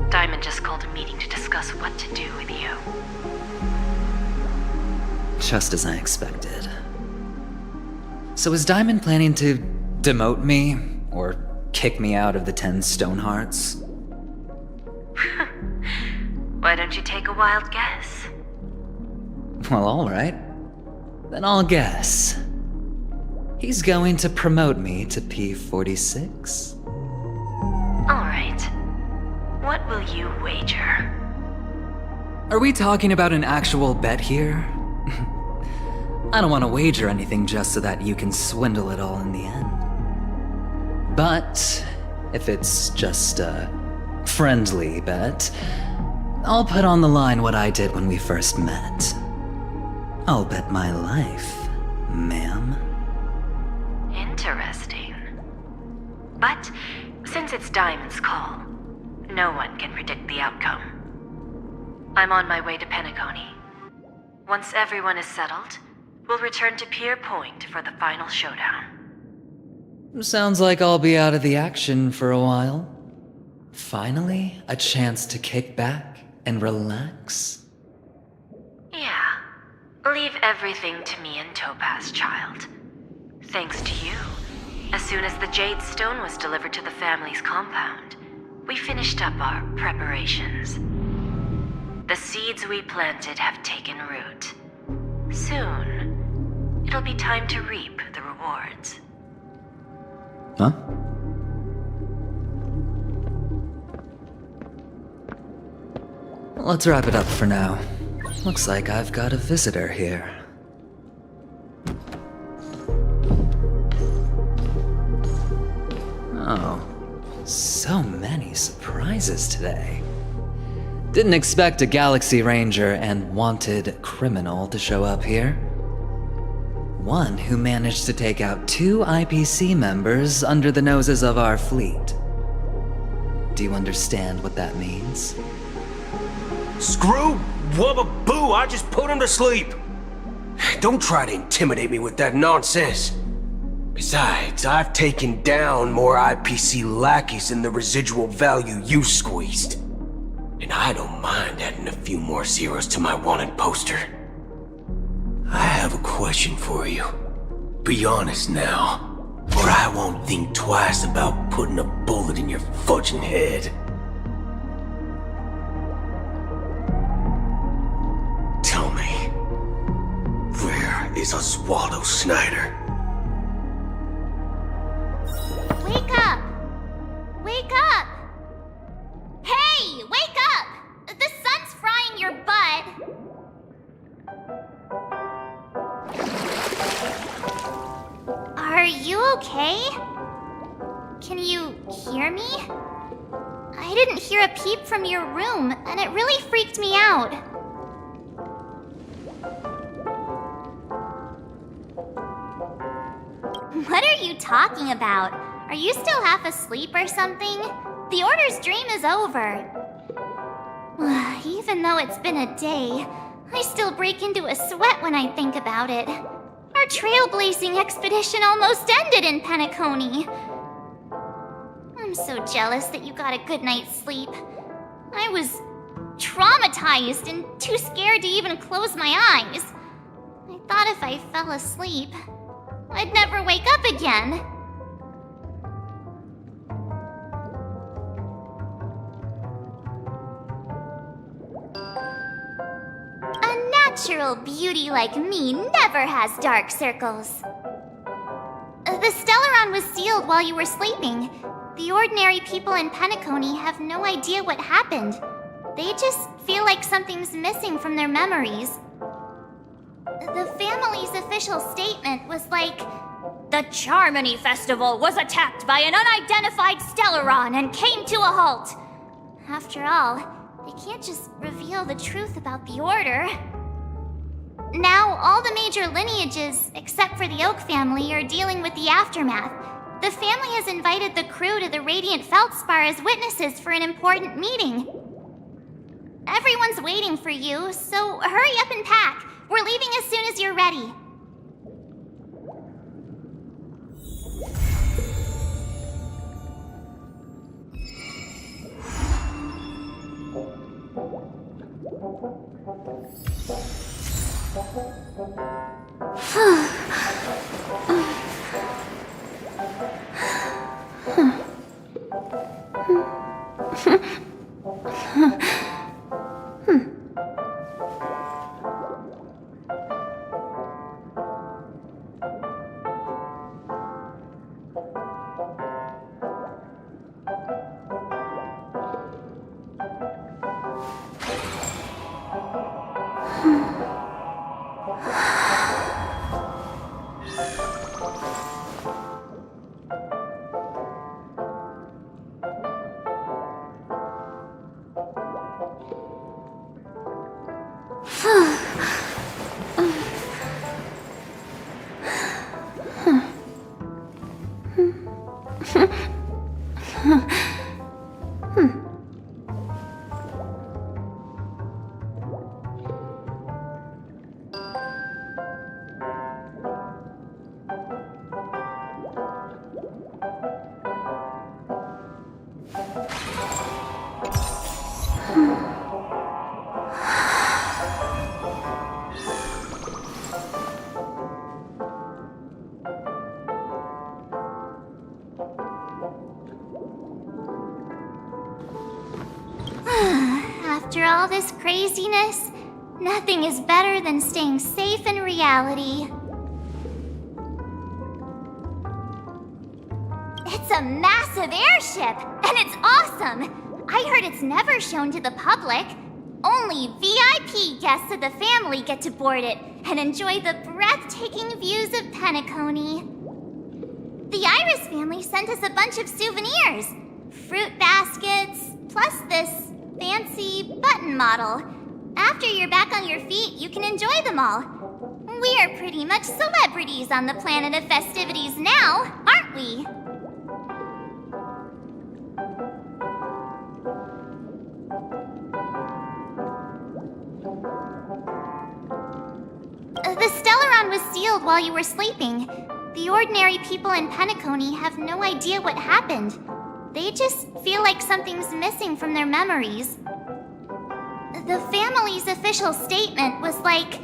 S13: Diamond just called a meeting to discuss what to do with you.
S9: Just as I expected. So is Diamond planning to demote me, or kick me out of the 10 Stonehearts?
S13: Why don't you take a wild guess?
S9: Well, alright. Then I'll guess. He's going to promote me to P46.
S13: Alright. What will you wager?
S9: Are we talking about an actual bet here? I don't want to wager anything just so that you can swindle it all in the end. But if it's just a friendly bet, I'll put on the line what I did when we first met. I'll bet my life, ma'am.
S13: Interesting. But since it's Diamond's call, no one can predict the outcome. I'm on my way to Penacony. Once everyone is settled, we'll return to Pier Point for the final showdown.
S9: Sounds like I'll be out of the action for a while. Finally, a chance to kick back and relax.
S13: Yeah. Leave everything to me and Topaz, child. Thanks to you, as soon as the Jade Stone was delivered to the family's compound, we finished up our preparations. The seeds we planted have taken root. Soon, it'll be time to reap the rewards.
S9: Huh? Let's wrap it up for now. Looks like I've got a visitor here. Oh, so many surprises today. Didn't expect a Galaxy Ranger and wanted criminal to show up here. One who managed to take out 2 IPC members under the noses of our fleet. Do you understand what that means?
S6: Screw Wubba Boo, I just put him to sleep. Don't try to intimidate me with that nonsense. Besides, I've taken down more IPC lackeys than the residual value you squeezed. And I don't mind adding a few more zeros to my wanted poster. I have a question for you. Be honest now, or I won't think twice about putting a bullet in your fudging head. Tell me, where is Oswaldo Snyder?
S4: Wake up! Wake up! Hey, wake up! The sun's frying your butt. Are you okay? Can you hear me? I didn't hear a peep from your room, and it really freaked me out. What are you talking about? Are you still half asleep or something? The Order's dream is over. Even though it's been a day, I still break into a sweat when I think about it. Our trailblazing expedition almost ended in Penacony. I'm so jealous that you got a good night's sleep. I was traumatized and too scared to even close my eyes. I thought if I fell asleep, I'd never wake up again. A natural beauty like me never has dark circles. The Stellaron was sealed while you were sleeping. The ordinary people in Penacony have no idea what happened. They just feel like something's missing from their memories. The family's official statement was like, "The Charmony Festival was attacked by an unidentified Stellaron and came to a halt." After all, they can't just reveal the truth about the Order. Now, all the major lineages, except for the Oak family, are dealing with the aftermath. The family has invited the crew to the Radiant Feldspar as witnesses for an important meeting. Everyone's waiting for you, so hurry up and pack. We're leaving as soon as you're ready. After all this craziness, nothing is better than staying safe in reality. It's a massive airship, and it's awesome! I heard it's never shown to the public. Only VIP guests of the family get to board it and enjoy the breathtaking views of Penacony. The Iris family sent us a bunch of souvenirs. Fruit baskets, plus this fancy button model. After you're back on your feet, you can enjoy them all. We are pretty much celebrities on the planet of festivities now, aren't we? The Stellaron was sealed while you were sleeping. The ordinary people in Penacony have no idea what happened. They just feel like something's missing from their memories. The family's official statement was like,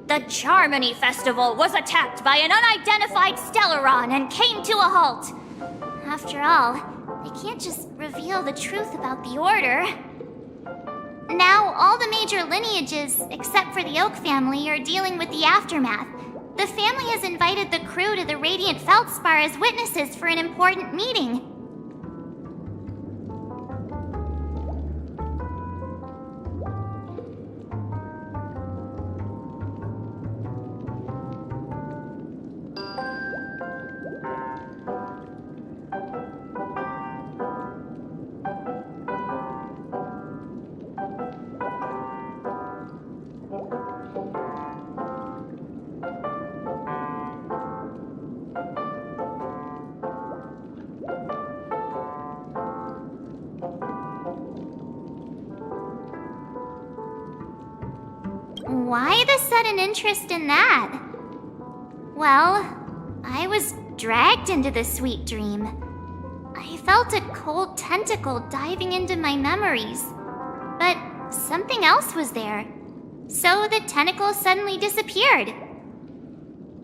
S4: "The Charmony Festival was attacked by an unidentified Stellaron and came to a halt." After all, they can't just reveal the truth about the Order. Now, all the major lineages, except for the Oak family, are dealing with the aftermath. The family has invited the crew to the Radiant Feldspar as witnesses for an important meeting. Why the sudden interest in that? Well, I was dragged into the sweet dream. I felt a cold tentacle diving into my memories, but something else was there. So the tentacle suddenly disappeared.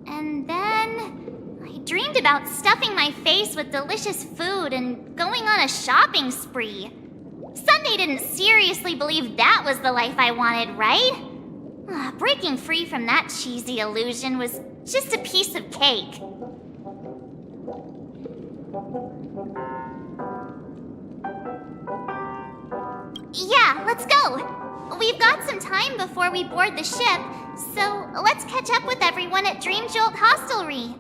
S4: And then I dreamed about stuffing my face with delicious food and going on a shopping spree. Sunday didn't seriously believe that was the life I wanted, right? Breaking free from that cheesy illusion was just a piece of cake. Yeah, let's go! We've got some time before we board the ship, so let's catch up with everyone at Dream Jolt Hostelry.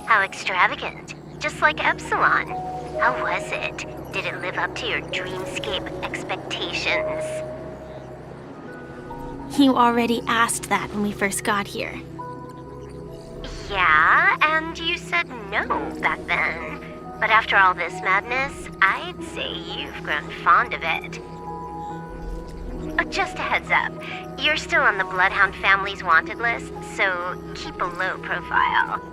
S13: How extravagant. Just like Epsilon. How was it? Did it live up to your dreamscape expectations?
S2: You already asked that when we first got here.
S13: Yeah, and you said no back then. But after all this madness, I'd say you've grown fond of it. Oh, just a heads up. You're still on the Bloodhound family's wanted list, so keep a low profile.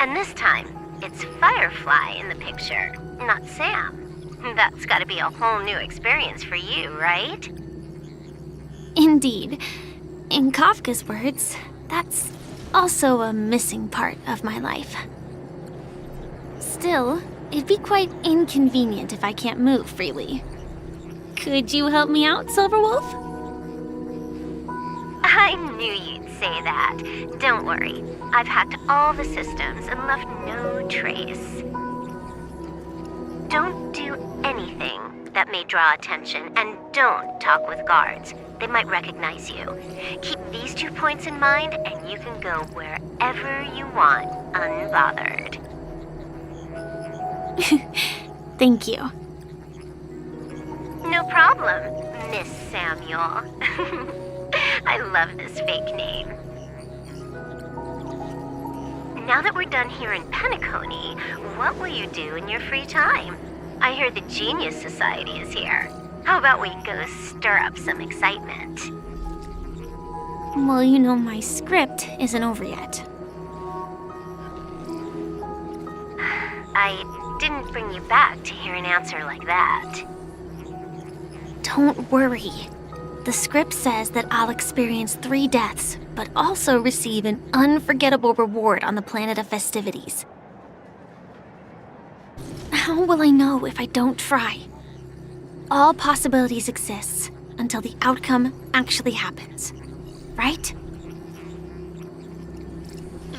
S13: And this time, it's Firefly in the picture, not Sam. That's gotta be a whole new experience for you, right?
S2: Indeed. In Kafka's words, that's also a missing part of my life. Still, it'd be quite inconvenient if I can't move freely. Could you help me out, Silverwolf?
S13: I knew you'd say that. Don't worry. I've hacked all the systems and left no trace. Don't do anything that may draw attention, and don't talk with guards. They might recognize you. Keep these 2 points in mind, and you can go wherever you want, unbothered.
S2: Thank you.
S13: No problem, Miss Samuel. I love this fake name. Now that we're done here in Penacony, what will you do in your free time? I hear the Genius Society is here. How about we go stir up some excitement?
S2: Well, you know my script isn't over yet.
S13: I didn't bring you back to hear an answer like that.
S2: Don't worry. The script says that I'll experience 3 deaths, but also receive an unforgettable reward on the planet of festivities. How will I know if I don't try? All possibilities exist until the outcome actually happens, right?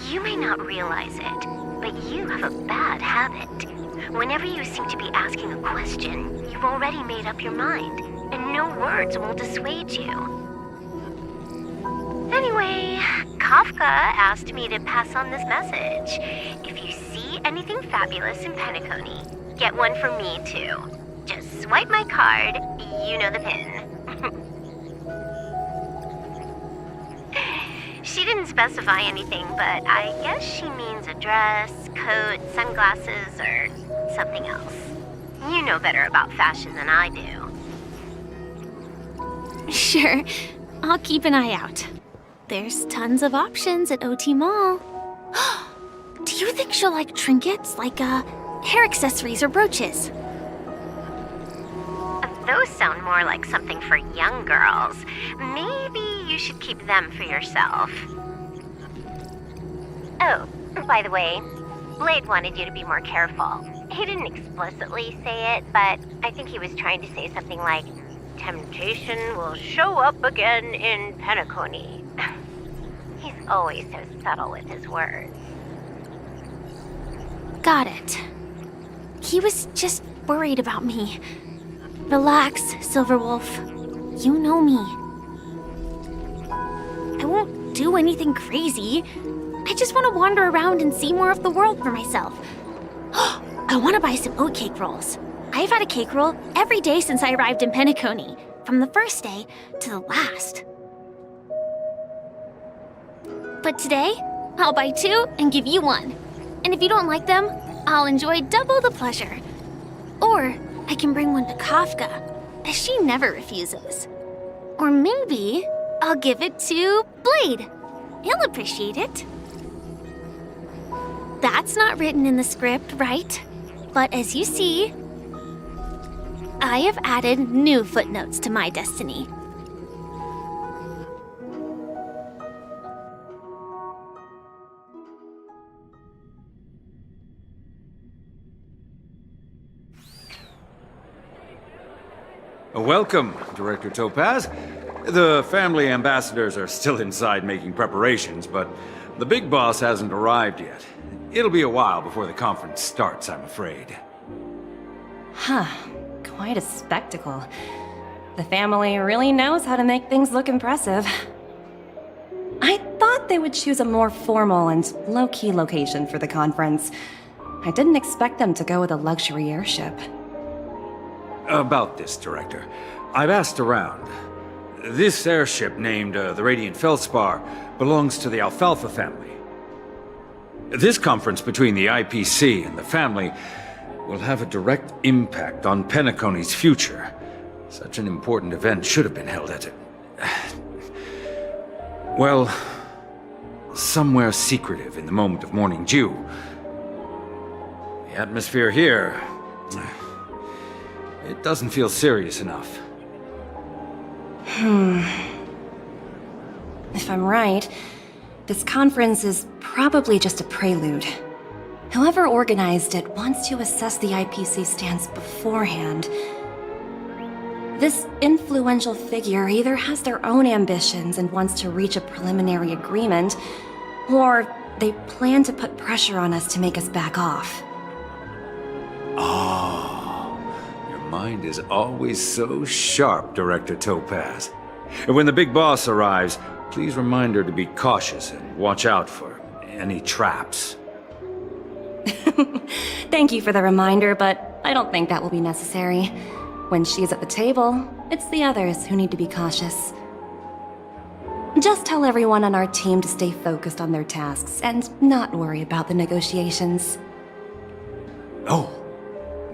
S13: You may not realize it, but you have a bad habit. Whenever you seem to be asking a question, you've already made up your mind, and no words will dissuade you. Anyway, Kafka asked me to pass on this message. If you see anything fabulous in Penacony, get one for me too. Just swipe my card, you know the pin. She didn't specify anything, but I guess she means a dress, coat, sunglasses, or something else. You know better about fashion than I do.
S2: Sure, I'll keep an eye out. There's tons of options at OT Mall. Do you think she'll like trinkets, like hair accessories or brooches?
S13: Those sound more like something for young girls. Maybe you should keep them for yourself. Oh, by the way, Blade wanted you to be more careful. He didn't explicitly say it, but I think he was trying to say something like, temptation will show up again in Penacony. He's always so subtle with his words.
S2: Got it. He was just worried about me. Relax, Silverwolf. You know me. I won't do anything crazy. I just want to wander around and see more of the world for myself. I want to buy some oatcake rolls. I've had a cake roll every day since I arrived in Penacony, from the first day to the last. But today, I'll buy 2 and give you 1. And if you don't like them, I'll enjoy double the pleasure. Or I can bring one to Kafka, as she never refuses. Or maybe I'll give it to Blade. He'll appreciate it. That's not written in the script, right?
S4: But as you see, I have added new footnotes to my destiny.
S14: Welcome, Director Topaz. The family ambassadors are still inside making preparations, but the big boss hasn't arrived yet. It'll be a while before the conference starts, I'm afraid.
S13: Huh. Quite a spectacle. The family really knows how to make things look impressive. I thought they would choose a more formal and low-key location for the conference. I didn't expect them to go with a luxury airship.
S14: About this, Director. I've asked around. This airship, named the Radiant Feldspar, belongs to the Alfalfa family. This conference between the IPC and the family will have a direct impact on Penacony's future. Such an important event should have been held at well, somewhere secretive in the moment of morning dew. The atmosphere here, it doesn't feel serious enough.
S13: If I'm right, this conference is probably just a prelude. Whoever organized it wants to assess the IPC stance beforehand. This influential figure either has their own ambitions and wants to reach a preliminary agreement, or they plan to put pressure on us to make us back off.
S14: Your mind is always so sharp, Director Topaz. And when the big boss arrives, please remind her to be cautious and watch out for any traps.
S13: Thank you for the reminder, but I don't think that will be necessary. When she's at the table, it's the others who need to be cautious. Just tell everyone on our team to stay focused on their tasks and not worry about the negotiations.
S14: Oh,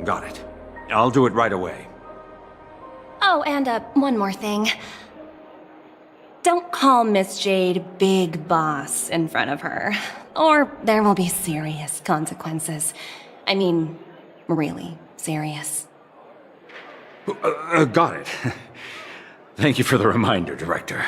S14: got it. I'll do it right away.
S13: Oh, and one more thing. Don't call Miss Jade Big Boss in front of her, or there will be serious consequences. I mean, really serious.
S14: Got it. Thank you for the reminder, Director.